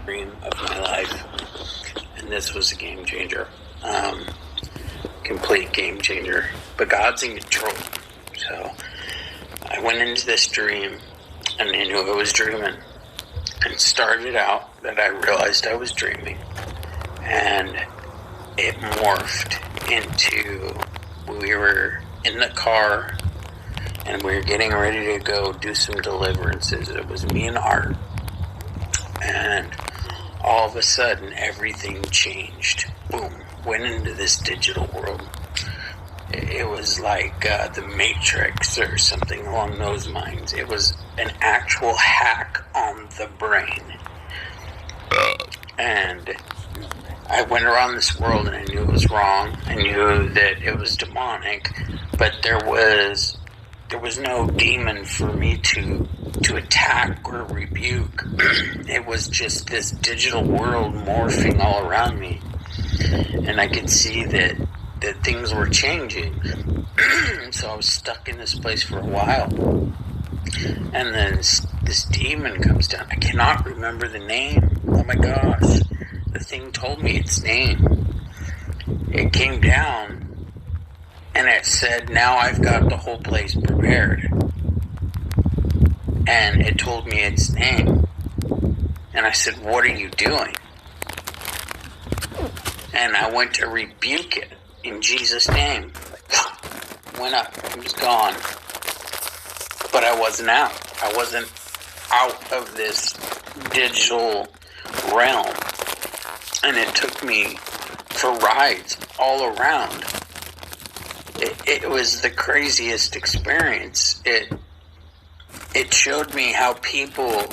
dream of my life, and this was a game changer. Complete game changer. But God's in control. So I went into this dream, and I knew I was dreaming. And started out that I realized I was dreaming. And it morphed into, we were in the car, and we were getting ready to go do some deliverances. It was me and Art. And all of a sudden, everything changed. Boom. Went into this digital world. It was like the Matrix or something along those lines. It was an actual hack on the brain. And I went around this world and I knew it was wrong. I knew that it was demonic, but there was no demon for me to attack or rebuke. It was just this digital world morphing all around me. And I could see that things were changing. So I was stuck in this place for a while. And then this demon comes down. I cannot remember the name. Oh my gosh. The thing told me its name. It came down and it said, now I've got the whole place prepared. And it told me its name. And I said, what are you doing? And I went to rebuke it in Jesus' name. Went up. It was gone. But I wasn't out. I wasn't out of this digital realm. And it took me for rides all around. It was the craziest experience. It showed me how people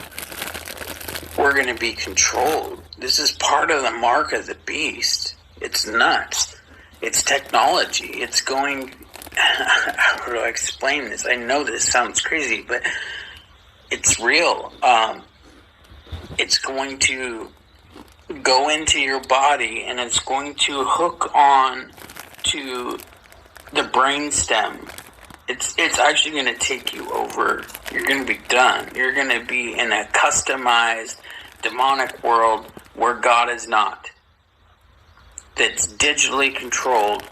were going to be controlled. This is part of the mark of the beast. It's nuts. It's technology. It's going... How do I explain this? I know this sounds crazy, but it's real. It's going to go into your body, and it's going to hook on to the brainstem. It's actually going to take you over. You're going to be done. You're going to be in a customized demonic world where God is not. That's digitally controlled,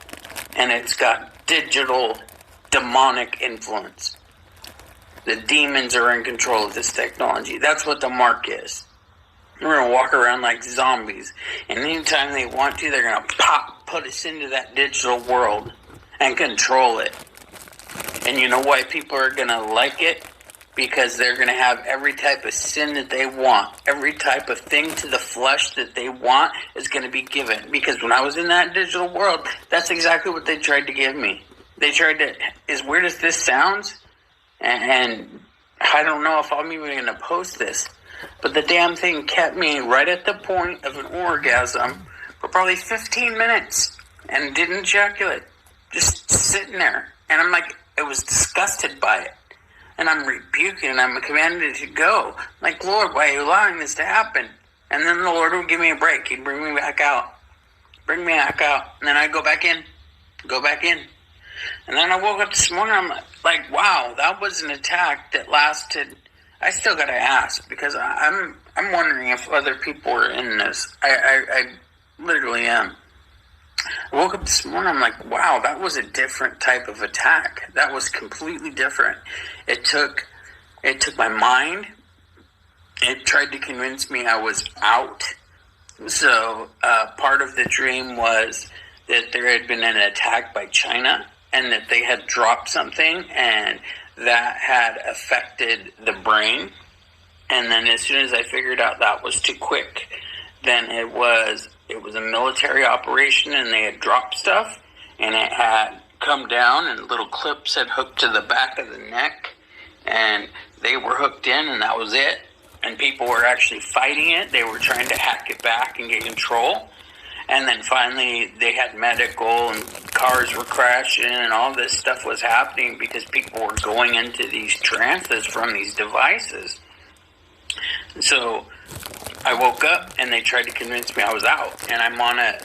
and it's got digital demonic influence. The demons are in control of this technology. That's what the mark is. We're going to walk around like zombies, and anytime they want to, they're going to put us into that digital world and control it. And you know why people are going to like it? Because they're going to have every type of sin that they want. Every type of thing to the flesh that they want is going to be given. Because when I was in that digital world, that's exactly what they tried to give me. They tried to, as weird as this sounds, and I don't know if I'm even going to post this, but the damn thing kept me right at the point of an orgasm for probably 15 minutes and didn't ejaculate. Just sitting there. And I'm like, I was disgusted by it. And I'm rebuking and I'm commanded to go. I'm like, Lord, why are you allowing this to happen? And then the Lord would give me a break. He'd bring me back out. Bring me back out. And then I'd go back in. Go back in. And then I woke up this morning. I'm like, wow, that was an attack that lasted. I still got to ask because I'm wondering if other people are in this. I literally am. I woke up this morning, I'm like, wow, that was a different type of attack. That was completely different. It took my mind. It tried to convince me I was out. So part of the dream was that there had been an attack by China and that they had dropped something and that had affected the brain. And then as soon as I figured out that was too quick, then it was a military operation and they had dropped stuff and it had come down and little clips had hooked to the back of the neck and they were hooked in and that was it. And people were actually fighting it. They were trying to hack it back and get control. And then finally they had medical and cars were crashing and all this stuff was happening because people were going into these trances from these devices. So I woke up and they tried to convince me I was out. And I'm on a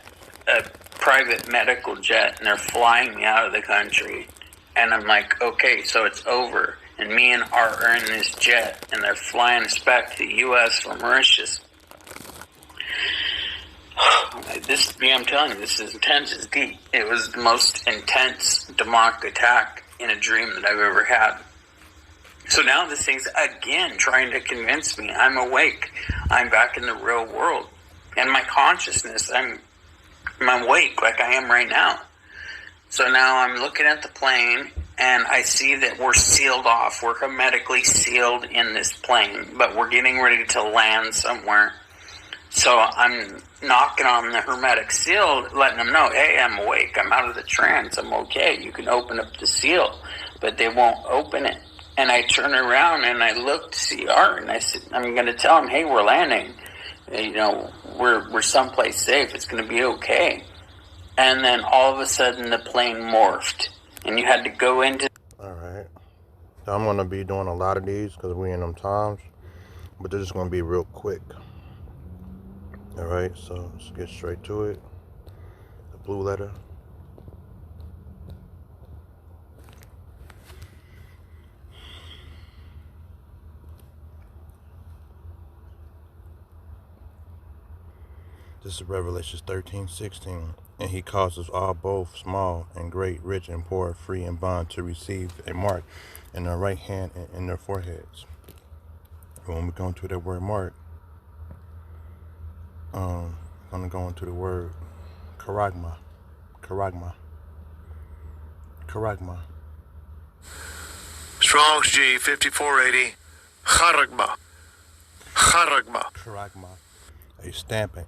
private medical jet and they're flying me out of the country. And I'm like, okay, so it's over. And me and Art are in this jet and they're flying us back to the U.S. from Mauritius. I'm telling you, this is intense. It's deep. It was the most intense demonic attack in a dream that I've ever had. So now this thing's again trying to convince me I'm awake. I'm back in the real world. And my consciousness, I'm awake like I am right now. So now I'm looking at the plane and I see that we're sealed off. We're hermetically sealed in this plane, but we're getting ready to land somewhere. So I'm knocking on the hermetic seal, letting them know, hey, I'm awake. I'm out of the trance. I'm okay. You can open up the seal, but they won't open it. And I turn around and I look to see Art, and I said, I'm going to tell him, hey, we're landing. You know, we're someplace safe. It's going to be okay. And then all of a sudden the plane morphed, and you had to go into... All right. So I'm going to be doing a lot of these because we're in them times, but they're just going to be real quick. All right, so let's get straight to it. The blue letter. This is Revelation 13:16. And he causes all, both small and great, rich and poor, free and bond, to receive a mark in their right hand and in their foreheads. When we go into that word mark, I'm going to go into the word charagma. Strong's G 5480. Charagma. A stamp and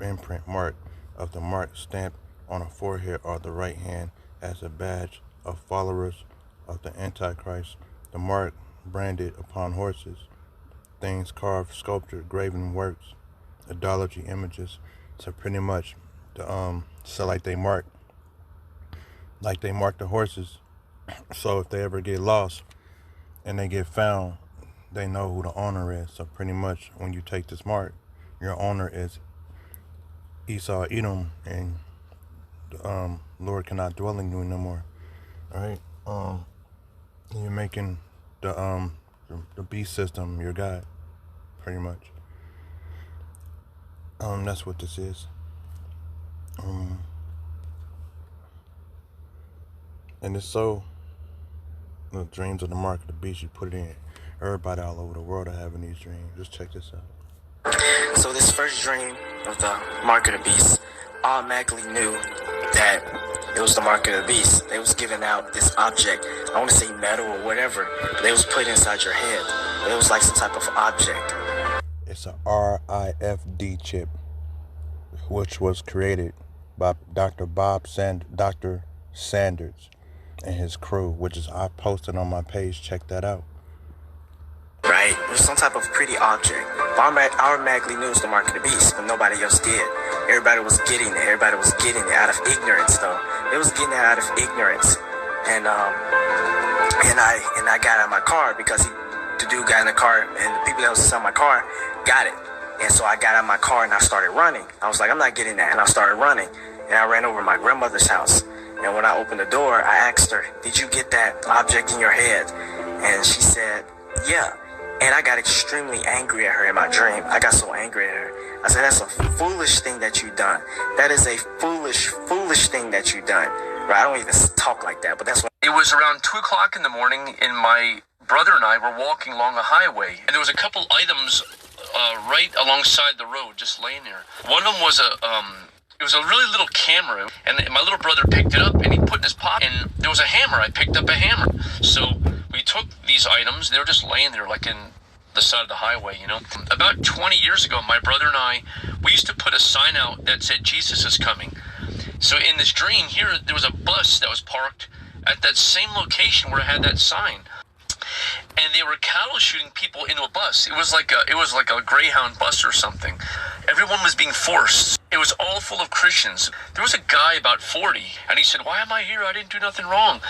imprint mark of the mark stamped on a forehead or the right hand as a badge of followers of the Antichrist. The mark branded upon horses, things carved, sculptured, graven works, idolatry images. So pretty much, so like they mark the horses. So if they ever get lost and they get found, they know who the owner is. So pretty much, when you take this mark, your owner is Esau, Edom, and the Lord cannot dwell in you no more. All right, you're making the beast system your God, pretty much. That's what this is. And it's so, the dreams of the mark of the beast, you put it in. Everybody all over the world are having these dreams. Just check this out. So this first dream of the mark of the beast, automatically knew that it was the mark of the beast. They was giving out this object. I want to say metal or whatever, but they was put inside your head. But it was like some type of object. It's a RIFD chip, which was created by Dr. Sanders and his crew, which is, I posted on my page. Check that out. Right? It was some type of pretty object. I automatically knew it was the mark of the beast, but nobody else did. Everybody was getting it. Everybody was getting it out of ignorance, though. They was getting it out of ignorance. And I got out of my car because the dude got in the car, and the people that was inside my car got it. And so I got out of my car and I started running. I was like, I'm not getting that. And I started running. And I ran over to my grandmother's house. And when I opened the door, I asked her, did you get that object in your head? And she said, yeah. And I got extremely angry at her in my dream. I got so angry at her. I said, that's a foolish thing that you done. That is a foolish thing that you done. Right? I don't even talk like that, but that's what... It was around 2 o'clock in the morning, and my brother and I were walking along a highway. And there was a couple items right alongside the road, just laying there. One of them was it was a really little camera, and my little brother picked it up, and he put it in his pocket, and there was a hammer. I picked up a hammer. So we took these items. They were just laying there, like in the side of the highway, you know. About 20 years ago, my brother and I, we used to put a sign out that said, Jesus is coming. So in this dream here, there was a bus that was parked at that same location where I had that sign. And they were cattle shooting people into a bus. It was like a Greyhound bus or something. Everyone was being forced. It was all full of Christians. There was a guy about 40, and he said, why am I here? I didn't do nothing wrong.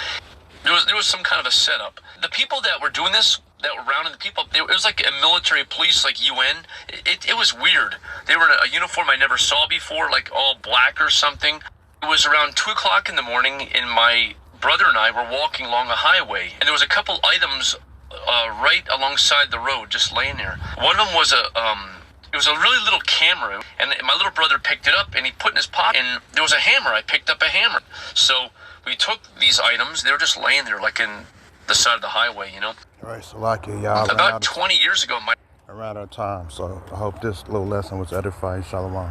There was some kind of a setup. The people that were doing this, that were rounding the people, it was like a military police, like UN. It was weird. They were in a uniform I never saw before, like all black or something. It was around 2 o'clock in the morning, and my brother and I were walking along a highway, and there was a couple items right alongside the road, just laying there. One of them was it It was a really little camera, and my little brother picked it up, and he put it in his pocket, and there was a hammer. I picked up a hammer. So we took these items. They were just laying there, like in the side of the highway, you know? All right, so like y'all. About 20 years ago, around our time. So I hope this little lesson was edifying. Shalom.